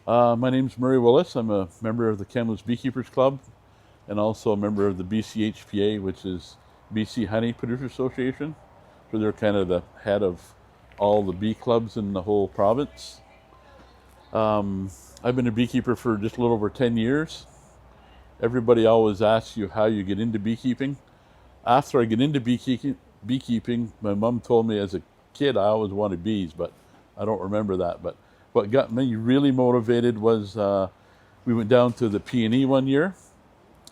My name's Murray Willis. I'm a member of the Kamloops Beekeepers Club and also a member of the BCHPA, which is BC Honey Producers Association. So they're kind of the head of all the bee clubs in the whole province. I've been a beekeeper for just a little over 10 years. Everybody always asks you how you get into beekeeping. After I get into beekeeping, my mom told me as a kid I always wanted bees, but I don't remember that. But what got me really motivated was we went down to the P&E one year,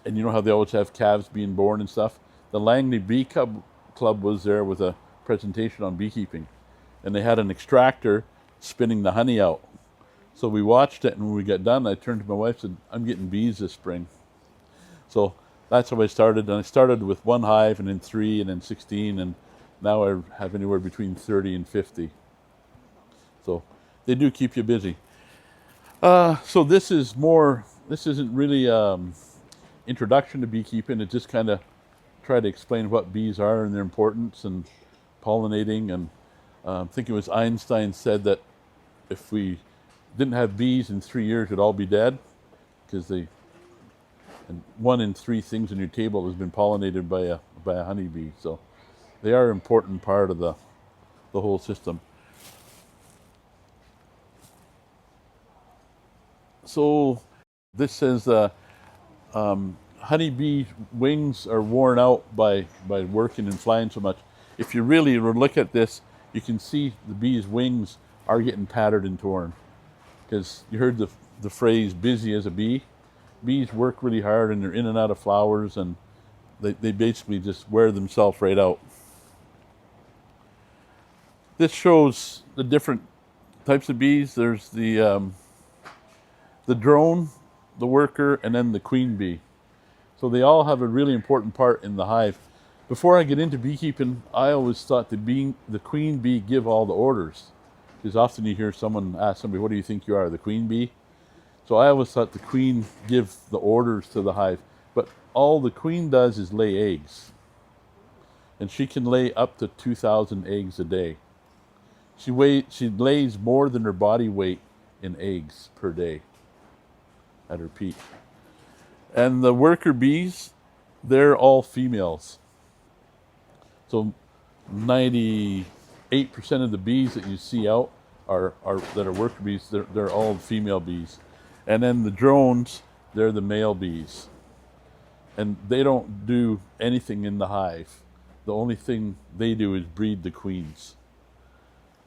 and you know how they always have calves being born and stuff. The Langley Bee Club was there with a presentation on beekeeping, and they had an extractor spinning the honey out. So we watched it, and when we got done, I turned to my wife and said, "I'm getting bees this spring." So that's how I started. And I started with one hive, and then 3, and then 16, and now I have anywhere between 30 and 50. So they do keep you busy. So this isn't really introduction to beekeeping. It just kind of try to explain what bees are and their importance and pollinating. And I think it was Einstein said that if we didn't have bees in 3 years, it'd all be dead, because and 1 in 3 things on your table has been pollinated by a honeybee. So they are an important part of the whole system. So this says honeybee wings are worn out by working and flying so much. If you really look at this, you can see the bee's wings are getting tattered and torn, because you heard the phrase busy as a bee. Bees work really hard, and they're in and out of flowers, and they basically just wear themselves right out. This shows the different types of bees. There's the drone, the worker, and then the queen bee. So they all have a really important part in the hive. Before I get into beekeeping, I always thought the queen bee give all the orders. Because often you hear someone ask somebody, "What do you think you are, the queen bee?" So I always thought the queen give the orders to the hive. But all the queen does is lay eggs. And she can lay up to 2,000 eggs a day. She lays more than her body weight in eggs per day at her peak. And the worker bees, they're all females. So 98% of the bees that you see out that are worker bees, they're all female bees. And then the drones, they're the male bees. And they don't do anything in the hive. The only thing they do is breed the queens.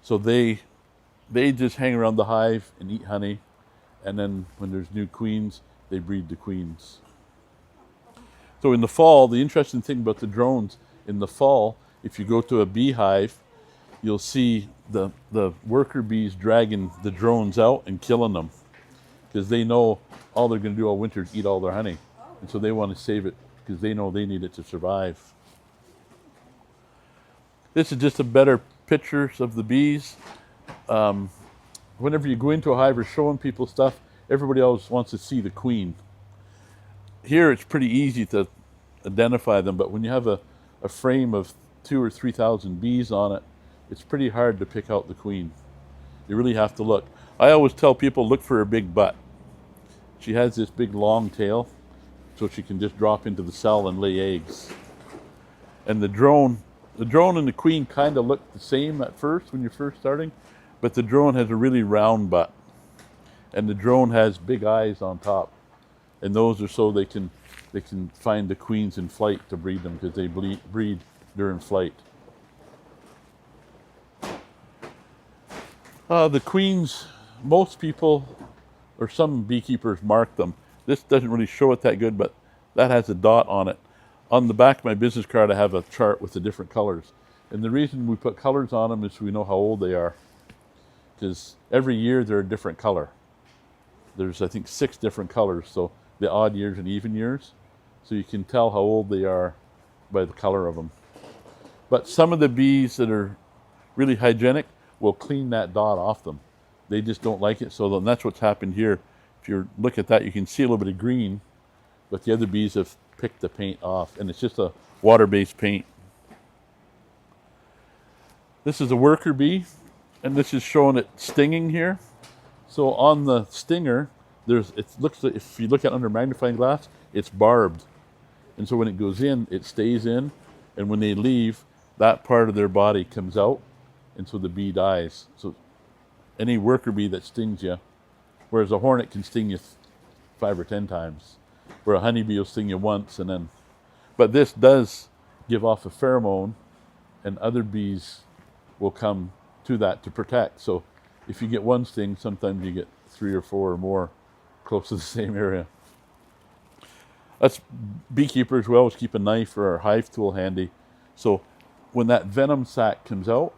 So they just hang around the hive and eat honey, and then when there's new queens, they breed the queens. So in the fall, the interesting thing about the drones, in the fall, if you go to a beehive, you'll see the worker bees dragging the drones out and killing them, because they know all they're going to do all winter is eat all their honey. And so they want to save it because they know they need it to survive. This is just a better pictures of the bees. Whenever you go into a hive or showing people stuff, everybody always wants to see the queen. Here it's pretty easy to identify them, but when you have a frame of 2,000 or 3,000 bees on it, it's pretty hard to pick out the queen. You really have to look. I always tell people, look for her big butt. She has this big long tail, so she can just drop into the cell and lay eggs. And the drone and the queen kind of look the same at first when you're first starting, but the drone has a really round butt, and the drone has big eyes on top, and those are so they can find the queens in flight to breed them, because they breed during flight. The queens, most people or some beekeepers mark them. This doesn't really show it that good, but that has a dot on it. On the back of my business card, I have a chart with the different colors. And the reason we put colors on them is so we know how old they are. Because every year they're a different color. There's, I think, 6 different colors. So the odd years and even years. So you can tell how old they are by the color of them. But some of the bees that are really hygienic will clean that dot off them. They just don't like it. So that's what's happened here. If you look at that, you can see a little bit of green, but the other bees have picked the paint off, and it's just a water-based paint. This is a worker bee, and this is showing it stinging here. So on the stinger, it looks like, if you look at it under magnifying glass, it's barbed. And so when it goes in, it stays in. And when they leave, that part of their body comes out. And so the bee dies. So any worker bee that stings you, whereas a hornet can sting you 5 or 10 times, where a honeybee will sting you once and then. But this does give off a pheromone, and other bees will come to that to protect. So if you get one sting, sometimes you get 3 or 4 or more close to the same area. Us beekeepers, we always keep a knife or our hive tool handy. So when that venom sac comes out,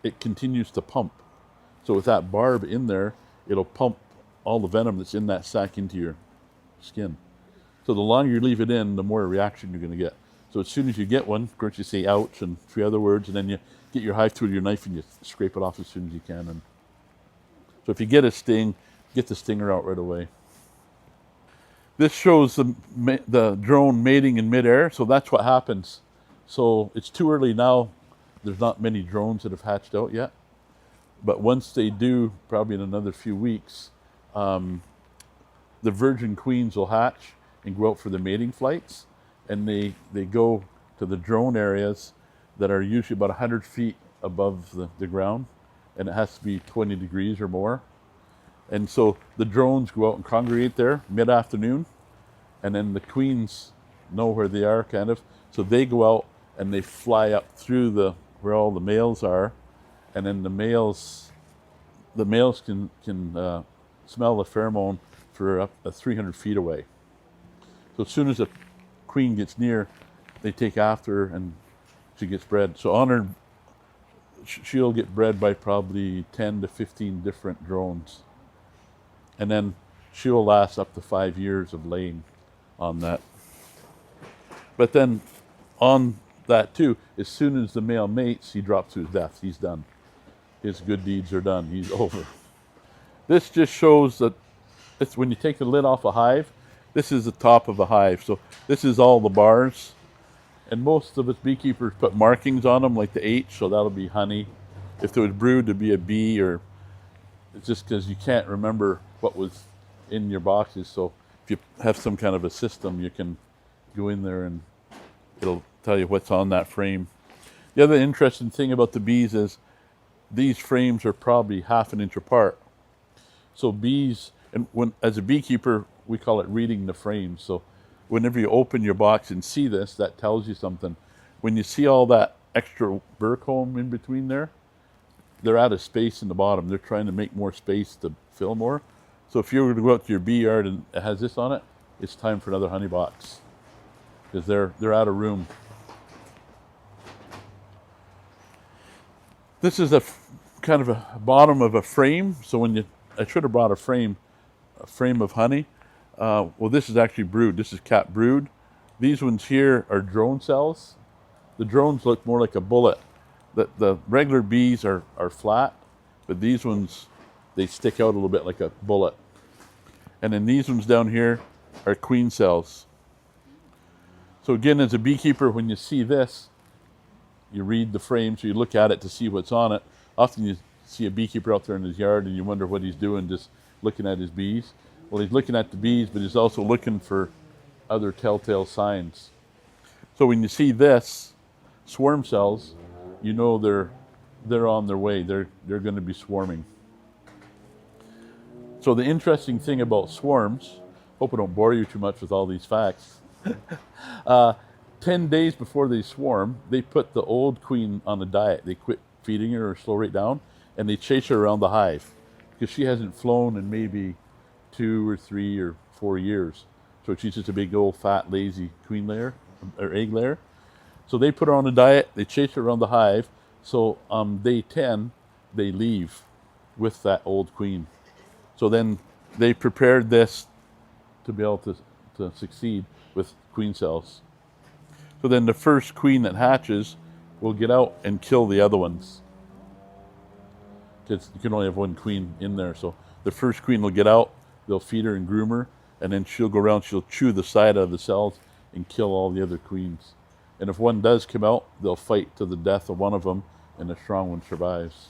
it continues to pump. So with that barb in there, it'll pump all the venom that's in that sac into your skin. So the longer you leave it in, the more reaction you're going to get. So as soon as you get one, of course you say ouch and 3 other words, and then you get your hive tool, your knife, and you scrape it off as soon as you can. And so if you get a sting, get the stinger out right away. This shows the drone mating in midair, so that's what happens. So it's too early now. There's not many drones that have hatched out yet. But once they do, probably in another few weeks, the virgin queens will hatch and go out for the mating flights. And they go to the drone areas that are usually about 100 feet above the ground. And it has to be 20 degrees or more. And so the drones go out and congregate there mid-afternoon, and then the queens know where they are, kind of. So they go out and they fly up through where all the males are, and then the males can smell the pheromone for up 300 feet away. So as soon as a queen gets near, they take after her and she gets bred. So on her, she'll get bred by probably 10 to 15 different drones. And then she will last up to 5 years of laying on that. But then on that too, as soon as the male mates, he drops to his death. He's done. His good deeds are done. He's over. This just shows that it's when you take the lid off a hive, this is the top of a hive. So this is all the bars. And most of us beekeepers put markings on them like the H, so that'll be honey. If there was brood, there'd be a bee, or it's just because you can't remember what was in your boxes. So if you have some kind of a system, you can go in there and it'll tell you what's on that frame. The other interesting thing about the bees is these frames are probably 1/2 inch apart. So bees, and as a beekeeper, we call it reading the frame. So whenever you open your box and see this, that tells you something. When you see all that extra burr comb in between there, they're out of space in the bottom. They're trying to make more space to fill more. So if you were to go out to your bee yard and it has this on it, it's time for another honey box because they're out of room. This is kind of a bottom of a frame. So I should have brought a frame of honey. Well, this is actually brood. This is cap brood. These ones here are drone cells. The drones look more like a bullet. The regular bees are flat, but these ones, they stick out a little bit like a bullet. And then these ones down here are queen cells. So again, as a beekeeper, when you see this, you read the frame, so you look at it to see what's on it. Often you see a beekeeper out there in his yard and you wonder what he's doing, just looking at his bees. Well, he's looking at the bees, but he's also looking for other telltale signs. So when you see this, swarm cells, you know they're on their way. They're going to be swarming. So the interesting thing about swarms, hope I don't bore you too much with all these facts. 10 days before they swarm, they put the old queen on a diet. They quit feeding her or slow right down, and they chase her around the hive because she hasn't flown in maybe 2 or 3 or 4 years. So she's just a big old fat lazy queen layer or egg layer. So they put her on a diet, they chase her around the hive. So on day 10, they leave with that old queen. So then they prepared this to be able to succeed with queen cells. So then the first queen that hatches will get out and kill the other ones. Because you can only have one queen in there. So the first queen will get out, they'll feed her and groom her, and then she'll go around, she'll chew the side of the cells and kill all the other queens. And if one does come out, they'll fight to the death of one of them, and the strong one survives.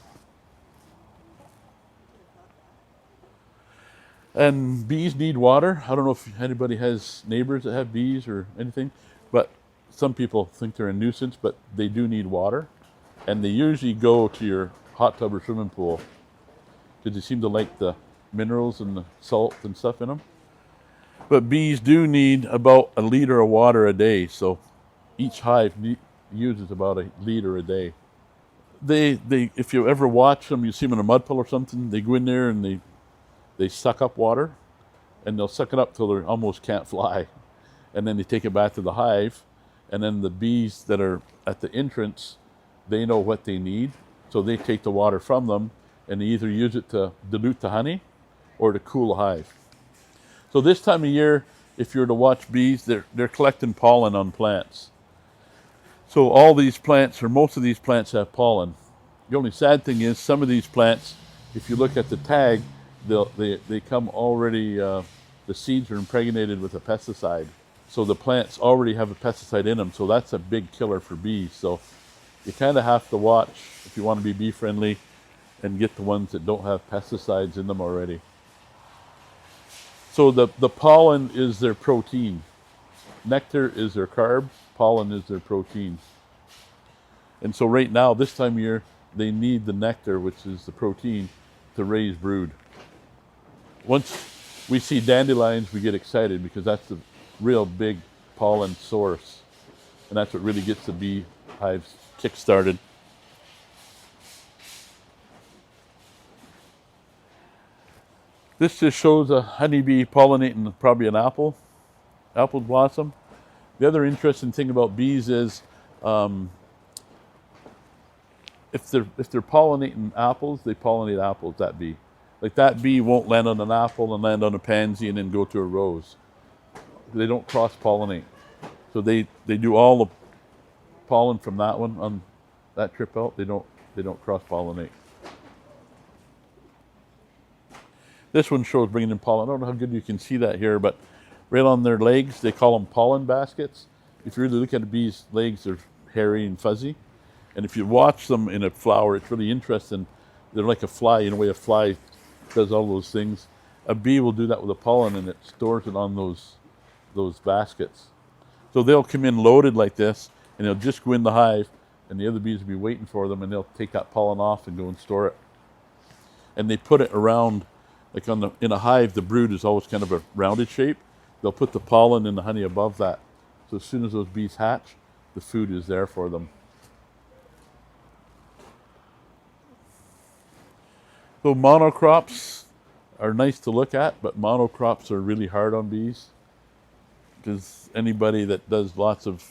And bees need water. I don't know if anybody has neighbors that have bees or anything, but some people think they're a nuisance, but they do need water. And they usually go to your hot tub or swimming pool because they seem to like the minerals and the salt and stuff in them. But bees do need about a liter of water a day, so each hive uses about a liter a day. If you ever watch them, you see them in a mud puddle or something, they go in there and they suck up water, and they'll suck it up till they almost can't fly. And then they take it back to the hive, and then the bees that are at the entrance, they know what they need, so they take the water from them, and they either use it to dilute the honey or to cool the hive. So this time of year, if you were to watch bees, they're collecting pollen on plants. So all these plants, or most of these plants, have pollen. The only sad thing is some of these plants, if you look at the tag, they come already, the seeds are impregnated with a pesticide. So the plants already have a pesticide in them, so that's a big killer for bees. So you kind of have to watch if you want to be bee friendly and get the ones that don't have pesticides in them already. So the pollen is their protein. Nectar is their carb, pollen is their protein. And so right now, this time of year, they need the nectar, which is the protein, to raise brood. Once we see dandelions, we get excited because that's the real big pollen source. And that's what really gets the bee hives kick-started. This just shows a honeybee pollinating probably an apple blossom. The other interesting thing about bees is if they're pollinating apples, they pollinate apples, that bee. Like that bee won't land on an apple and land on a pansy and then go to a rose. They don't cross-pollinate. So they do all the pollen from that one on that trip out. They don't cross-pollinate. This one shows bringing in pollen. I don't know how good you can see that here, but right on their legs, they call them pollen baskets. If you really look at a bee's legs, they're hairy and fuzzy. And if you watch them in a flower, it's really interesting. They're like a fly, in a way a fly does all those things. A bee will do that with the pollen, and it stores it on those baskets. So they'll come in loaded like this, and they'll just go in the hive, and the other bees will be waiting for them, and they'll take that pollen off and go and store it. And they put it around, like in a hive, the brood is always kind of a rounded shape. They'll put the pollen and the honey above that. So as soon as those bees hatch, the food is there for them. So monocrops are nice to look at, but monocrops are really hard on bees. Because anybody that does lots of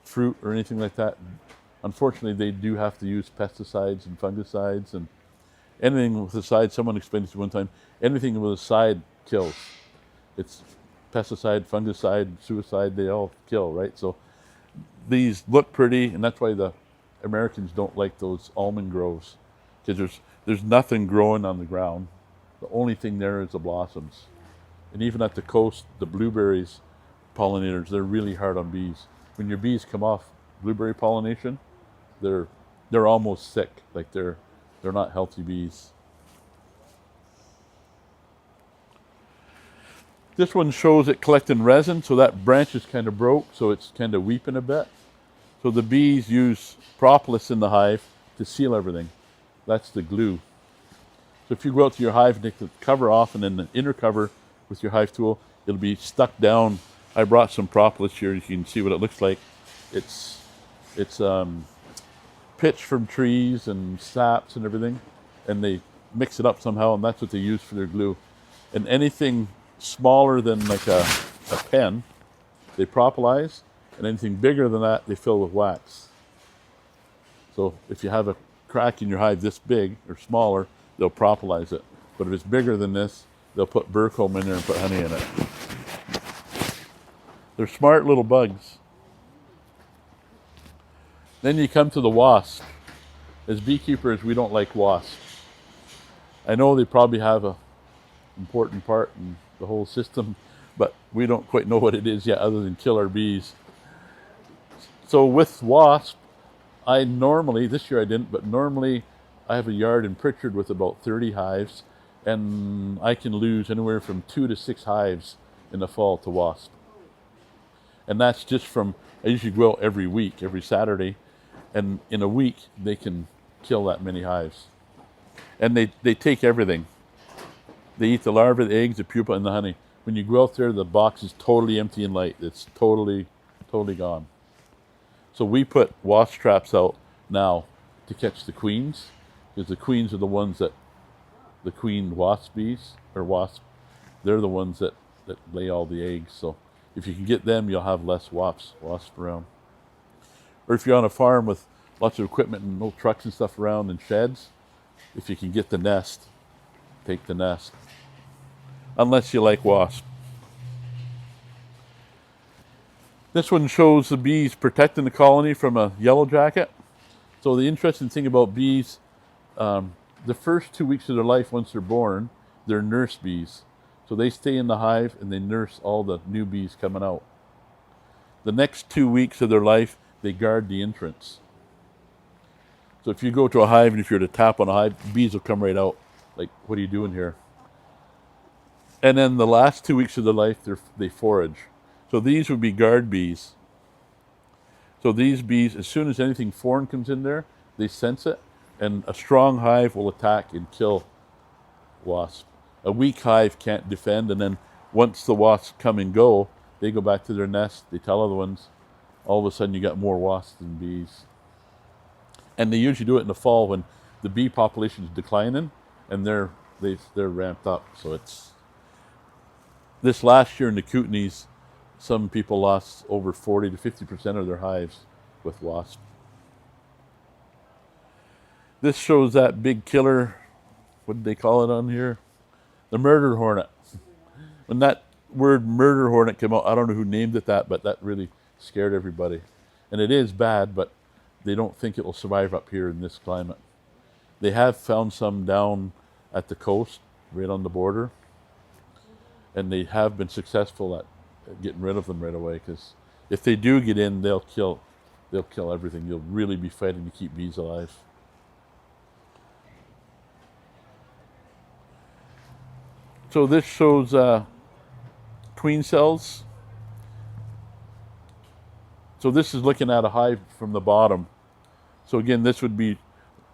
fruit or anything like that, unfortunately they do have to use pesticides and fungicides, and anything with a side, someone explained to me one time, anything with a side kills. It's pesticide, fungicide, suicide, they all kill, right? So these look pretty, and that's why the Americans don't like those almond groves, because there's nothing growing on the ground. The only thing there is the blossoms. And even at the coast, the blueberries pollinators, they're really hard on bees. When your bees come off blueberry pollination, they're almost sick. Like they're not healthy bees. This one shows it collecting resin, so that branch is kind of broke, so it's kind of weeping a bit. So the bees use propolis in the hive to seal everything. That's the glue. So if you go out to your hive and take the cover off, and then the inner cover with your hive tool, it'll be stuck down. I brought some propolis here. You can see what it looks like. It's pitch from trees and saps and everything, and they mix it up somehow, and that's what they use for their glue. And anything smaller than like a pen, they propolize, and anything bigger than that, they fill with wax. So if you have a crack in your hive this big or smaller, they'll propolize it. But if it's bigger than this, they'll put burr comb in there and put honey in it. They're smart little bugs. Then you come to the wasp. As beekeepers, we don't like wasps. I know they probably have an important part in the whole system, but we don't quite know what it is yet other than kill our bees. So with wasp, this year I didn't, but normally I have a yard in Pritchard with about 30 hives, and I can lose anywhere from 2 to 6 hives in the fall to wasp. And that's just from, I usually go out every week, every Saturday, and in a week they can kill that many hives. And they take everything. They eat the larvae, the eggs, the pupa, and the honey. When you go out there, the box is totally empty and light. It's totally gone. So we put wasp traps out now to catch the queens, because the queens are the ones that, the queen wasp bees, or wasp, they're the ones that lay all the eggs. So if you can get them, you'll have less wasps around. Or if you're on a farm with lots of equipment and no trucks and stuff around and sheds, if you can get the nest, take the nest. Unless you like wasp. This one shows the bees protecting the colony from a yellow jacket. So the interesting thing about bees, the first 2 weeks of their life, once they're born, they're nurse bees. So they stay in the hive and they nurse all the new bees coming out. The next 2 weeks of their life, they guard the entrance. So if you go to a hive and if you're to tap on a hive, bees will come right out. Like, what are you doing here? And then the last 2 weeks of their life, they forage. So these would be guard bees. So these bees, as soon as anything foreign comes in there, they sense it, and a strong hive will attack and kill wasp. A weak hive can't defend, and then once the wasps come and go, they go back to their nest, they tell other ones, all of a sudden you got more wasps than bees. And they usually do it in the fall when the bee population is declining, and they're ramped up. So it's, this last year in the Kootenays, some people lost over 40 to 50% of their hives with wasps. This shows that big killer, what did they call it on here? The murder hornet. When that word murder hornet came out, I don't know who named it that, but that really scared everybody. And it is bad, but they don't think it will survive up here in this climate. They have found some down at the coast, right on the border. And they have been successful at getting rid of them right away, because if they do get in, they'll kill everything. You'll really be fighting to keep bees alive. So this shows queen cells. So this is looking at a hive from the bottom. So again, this would be,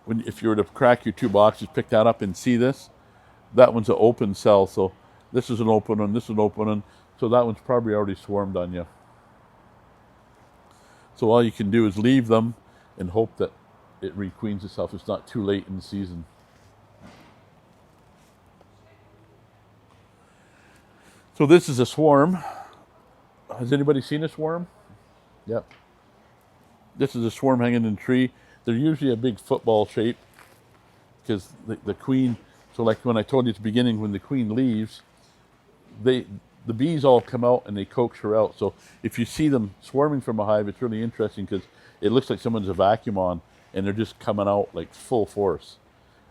if you were to crack your 2 boxes, pick that up and see this. That one's an open cell, so this is an open one, this is an open one. So that one's probably already swarmed on you. So all you can do is leave them and hope that it requeens itself. It's not too late in the season. So this is a swarm. Has anybody seen a swarm? Yep. This is a swarm hanging in a tree. They're usually a big football shape, because the queen, so like when I told you at the beginning, when the queen leaves, the bees all come out and they coax her out. So if you see them swarming from a hive, it's really interesting, because it looks like someone's a vacuum on and they're just coming out like full force.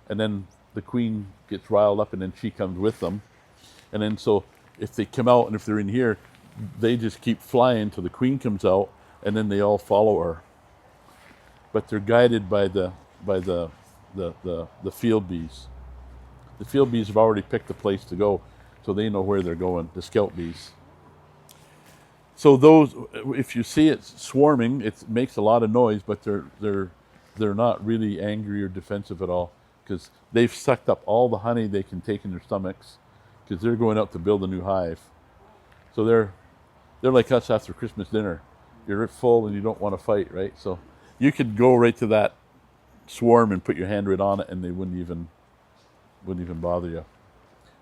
And then the queen gets riled up and then she comes with them. And then so if they come out and if they're in here, they just keep flying till the queen comes out, and then they all follow her. But they're guided by the field bees. The field bees have already picked the place to go, so they know where they're going, the scout bees. So those, if you see it swarming, it makes a lot of noise, but they're not really angry or defensive at all, because they've sucked up all the honey they can take in their stomachs, because they're going out to build a new hive. So they're like us after Christmas dinner. You're full and you don't want to fight, right? So you could go right to that swarm and put your hand right on it, and they wouldn't even bother you.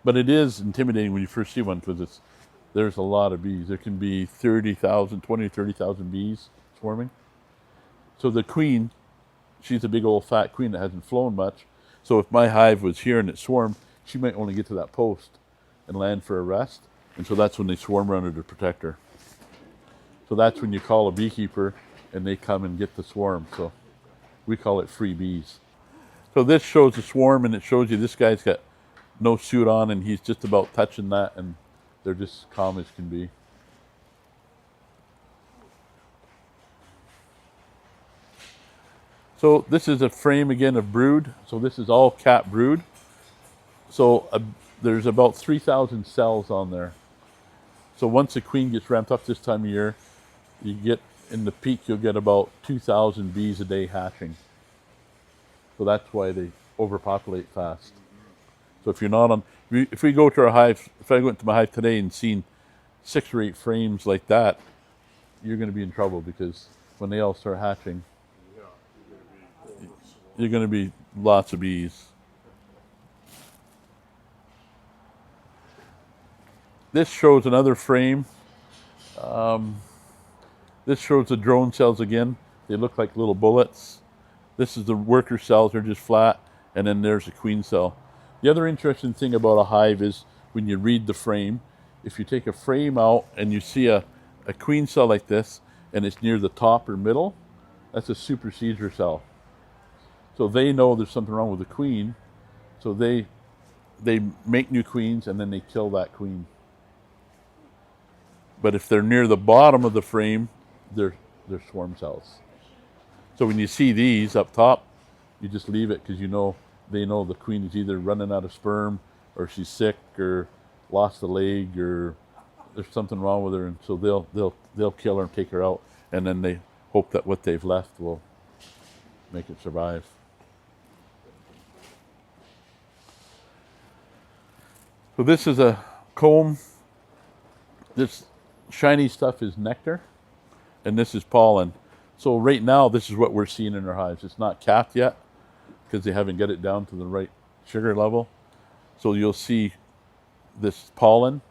But it is intimidating when you first see one, because there's a lot of bees. There can be 20 to 30,000 bees swarming. So the queen, she's a big old fat queen that hasn't flown much. So if my hive was here and it swarmed, she might only get to that post and land for a rest. And so that's when they swarm around her to protect her. So that's when you call a beekeeper and they come and get the swarm. So we call it free bees. So this shows the swarm, and it shows you this guy's got no suit on and he's just about touching that, and they're just calm as can be. So this is a frame again of brood. So this is all cat brood. So there's about 3,000 cells on there. So once the queen gets ramped up this time of year, you get in the peak, you'll get about 2,000 bees a day hatching. So that's why they overpopulate fast. So if you're not on, if we go to our hive, if I go into my hive today and seen 6 or 8 frames like that, you're going to be in trouble, because when they all start hatching, you're going to be lots of bees. This shows another frame. This shows the drone cells again. They look like little bullets. This is the worker cells, they're just flat, and then there's a queen cell. The other interesting thing about a hive is when you read the frame, if you take a frame out and you see a queen cell like this, and it's near the top or middle, that's a supersedure cell. So they know there's something wrong with the queen, so they make new queens and then they kill that queen. But if they're near the bottom of the frame, they're swarm cells. So when you see these up top, you just leave it, because they know the queen is either running out of sperm, or she's sick, or lost a leg, or there's something wrong with her, and so they'll kill her and take her out, and then they hope that what they've left will make it survive. So this is a comb. This shiny stuff is nectar, and this is pollen. So right now, this is what we're seeing in our hives. It's not capped yet, because they haven't got it down to the right sugar level. So you'll see this pollen.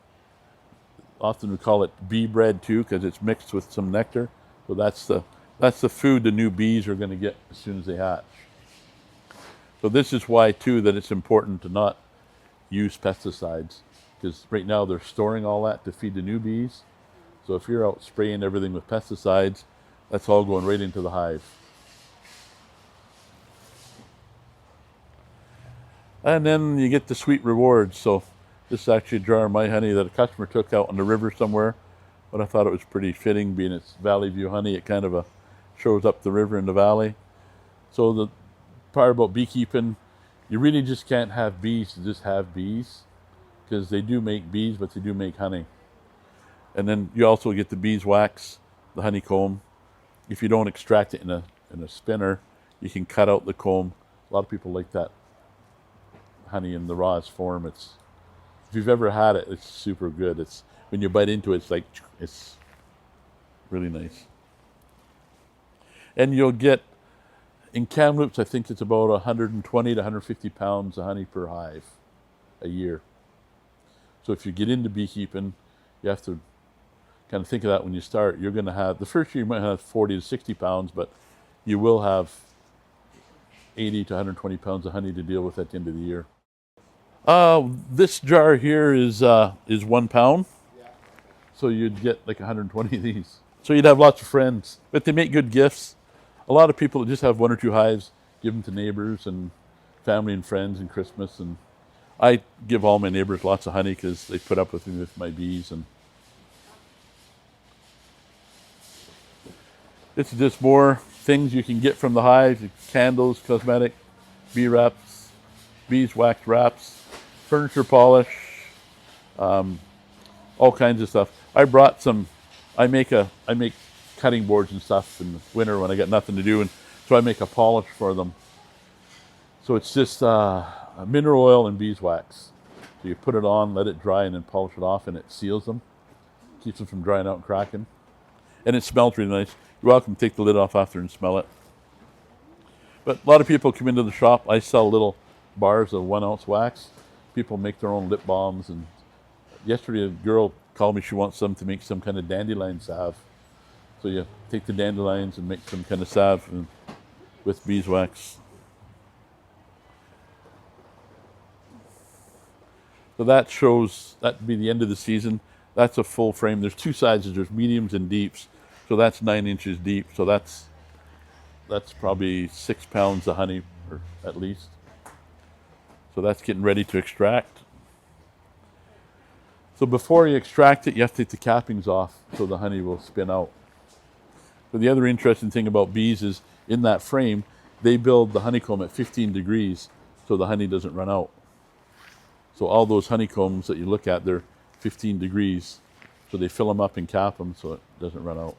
Often we call it bee bread too, because it's mixed with some nectar. So that's the food the new bees are going to get as soon as they hatch. So this is why too that it's important to not use pesticides, because right now they're storing all that to feed the new bees. So if you're out spraying everything with pesticides, that's all going right into the hive. And then you get the sweet rewards. So this is actually a jar of my honey that a customer took out on the river somewhere, but I thought it was pretty fitting, being it's Valley View honey. It kind of shows up the river in the valley. So the part about beekeeping, you really just can't have bees to just have bees, because they do make bees, but they do make honey. And then you also get the beeswax, the honeycomb. If you don't extract it in a spinner, you can cut out the comb. A lot of people like that honey in the rawest form. If you've ever had it, it's super good. It's when you bite into it, it's really nice. And you'll get, in Kamloops, I think it's about 120 to 150 pounds of honey per hive a year. So if you get into beekeeping, you have to kind of think of that when you start. You're going to have, the first year you might have 40 to 60 pounds, but you will have 80 to 120 pounds of honey to deal with at the end of the year. This jar here is 1 pound. So you'd get like 120 of these. So you'd have lots of friends, but they make good gifts. A lot of people just have 1 or 2 hives, give them to neighbors and family and friends and Christmas. And I give all my neighbors lots of honey, because they put up with me with my bees. And this is just more things you can get from the hives: candles, cosmetic, bee wraps, beeswax wraps, furniture polish, all kinds of stuff. I brought some. I make cutting boards and stuff in the winter when I got nothing to do, and so I make a polish for them. So it's just mineral oil and beeswax. So you put it on, let it dry, and then polish it off, and it seals them, keeps them from drying out and cracking, and it smells really nice. You're welcome to take the lid off after and smell it. But a lot of people come into the shop. I sell little bars of 1 ounce wax. People make their own lip balms, and yesterday a girl called me. She wants some to make some kind of dandelion salve. So you take the dandelions and make some kind of salve with beeswax. So that shows, that'd be the end of the season. That's a full frame. There's 2 sizes. There's mediums and deeps. So that's 9 inches deep. So that's probably 6 pounds of honey, or at least. So that's getting ready to extract. So before you extract it, you have to take the cappings off so the honey will spin out. So the other interesting thing about bees is, in that frame, they build the honeycomb at 15 degrees so the honey doesn't run out. So all those honeycombs that you look at, they're 15 degrees. So they fill them up and cap them so it doesn't run out.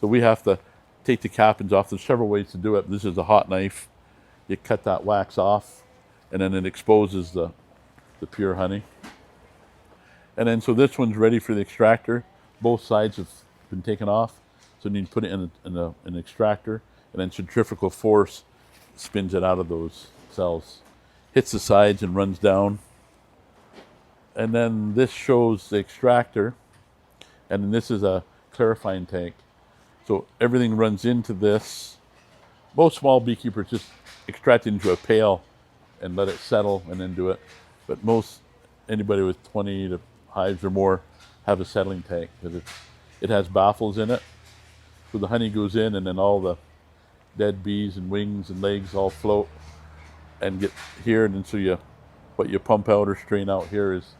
So we have to take the cappings off. There's several ways to do it. This is a hot knife. You cut that wax off, and then it exposes the pure honey. And then so this one's ready for the extractor. Both sides have been taken off. So you need to put it in an extractor, and then centrifugal force spins it out of those cells. Hits the sides and runs down. And then this shows the extractor, and then this is a clarifying tank. So everything runs into this. Most small beekeepers just extract it into a pail and let it settle and then do it. But anybody with 20 hives or more have a settling tank because it has baffles in it. So the honey goes in, and then all the dead bees and wings and legs all float and get here. And then so what you pump out or strain out here is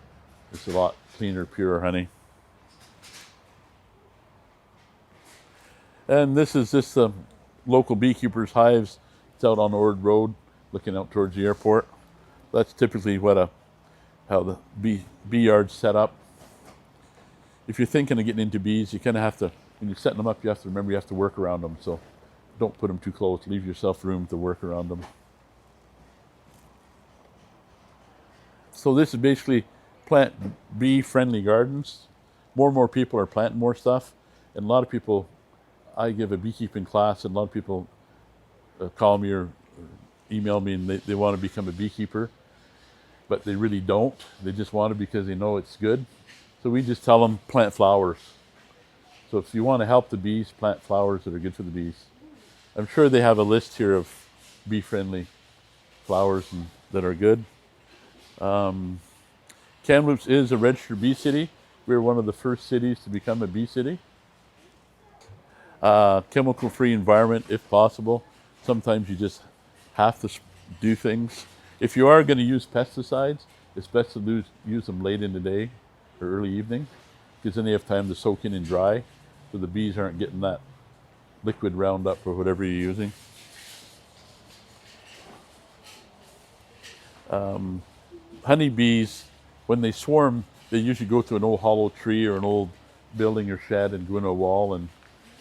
a lot cleaner, purer honey. And this is just the local beekeepers' hives. It's out on Ord Road, looking out towards the airport. That's typically how the bee yard's set up. If you're thinking of getting into bees, you kind of have to, when you're setting them up, you have to remember you have to work around them. So don't put them too close. Leave yourself room to work around them. So this is basically plant bee-friendly gardens. More and more people are planting more stuff. And a lot of people, I give a beekeeping class, and a lot of people call me or email me, and they want to become a beekeeper, but they really don't. They just want it because they know it's good. So we just tell them plant flowers. So if you want to help the bees, plant flowers that are good for the bees. I'm sure they have a list here of bee-friendly flowers that are good. Kamloops is a registered bee city. We're one of the first cities to become a bee city. Chemical-free environment if possible. Sometimes you just have to do things. If you are going to use pesticides, it's best to use them late in the day or early evening, because then they have time to soak in and dry, so the bees aren't getting that liquid Roundup or whatever you're using. Honeybees, when they swarm, they usually go to an old hollow tree or an old building or shed and go into a wall, and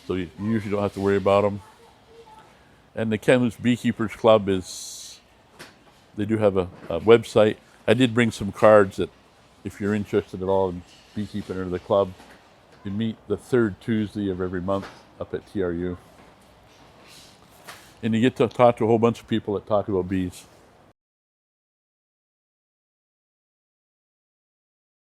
so you usually don't have to worry about them. And the Kamloops Beekeepers Club they do have a website. I did bring some cards that, if you're interested at all in beekeeping or the club, you meet the third Tuesday of every month up at TRU. And you get to talk to a whole bunch of people that talk about bees.